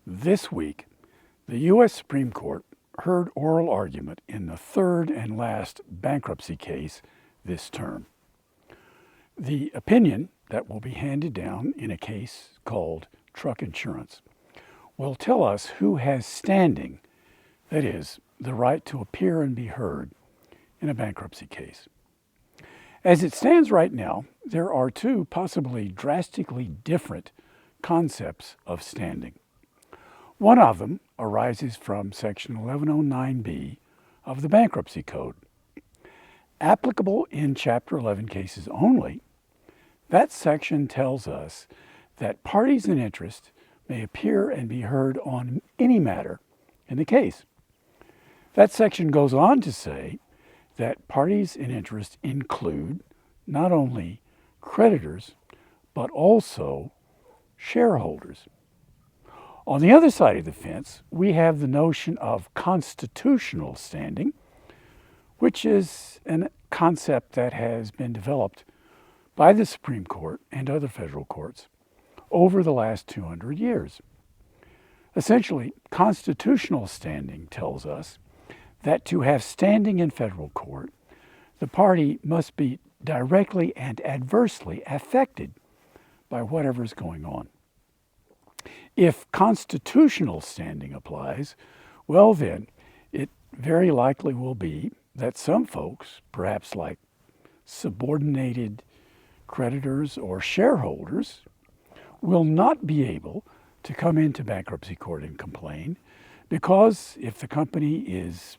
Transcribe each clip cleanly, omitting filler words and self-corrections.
This week, the U.S. Supreme Court heard oral argument in the third and last bankruptcy case this term. The opinion that will be handed down in a case called truck insurance will tell us who has standing, that is, the right to appear and be heard in a bankruptcy case. As it stands right now, there are two possibly drastically different concepts of standing. One of them arises from Section 1109B of the Bankruptcy Code. Applicable in Chapter 11 cases only, that section tells us that parties in interest may appear and be heard on any matter in the case. That section goes on to say that parties in interest include not only creditors, but also shareholders. On the other side of the fence, we have the notion of constitutional standing, which is a concept that has been developed by the Supreme Court and other federal courts over the last 200 years. Essentially, constitutional standing tells us that to have standing in federal court, the party must be directly and adversely affected by whatever's going on. If constitutional standing applies, well then, it very likely will be that some folks, perhaps like subordinated creditors or shareholders, will not be able to come into bankruptcy court and complain because if the company is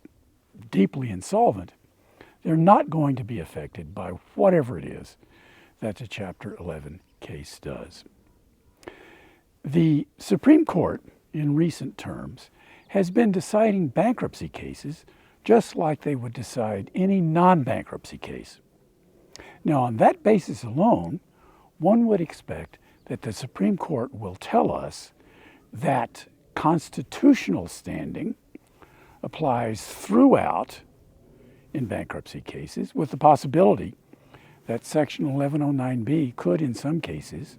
deeply insolvent, they're not going to be affected by whatever it is that the Chapter 11 case does. The Supreme Court, in recent terms, has been deciding bankruptcy cases just like they would decide any non-bankruptcy case. Now, on that basis alone, one would expect that the Supreme Court will tell us that constitutional standing applies throughout in bankruptcy cases, with the possibility that Section 1109B could, in some cases,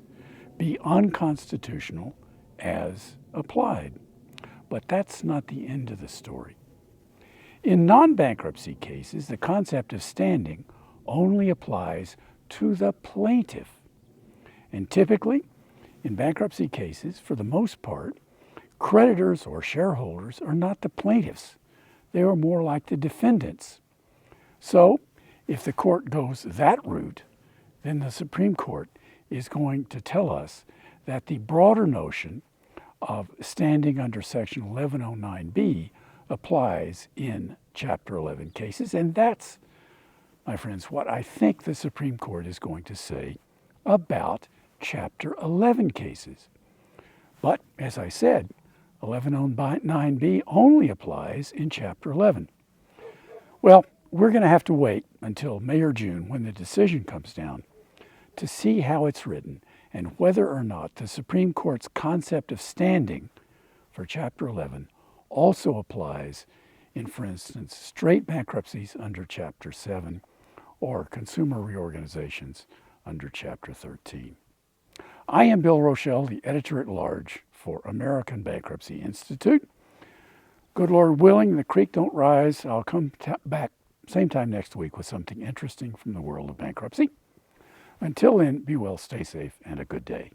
be unconstitutional as applied. But that's not the end of the story. In non-bankruptcy cases, the concept of standing only applies to the plaintiff. And typically, in bankruptcy cases, for the most part, creditors or shareholders are not the plaintiffs. They are more like the defendants. So, if the court goes that route, then the Supreme Court is going to tell us that the broader notion of standing under Section 1109B applies in Chapter 11 cases, and that's, my friends, what I think the Supreme Court is going to say about Chapter 11 cases. But, as I said, 1109B only applies in Chapter 11. Well, we're going to have to wait until May or June when the decision comes down to see how it's written and whether or not the Supreme Court's concept of standing for Chapter 11 also applies in, for instance, straight bankruptcies under Chapter 7 or consumer reorganizations under Chapter 13. I am Bill Rochelle, the editor-at-large for American Bankruptcy Institute. Good Lord willing, the creek don't rise. I'll come back same time next week with something interesting from the world of bankruptcy. Until then, be well, stay safe, and a good day.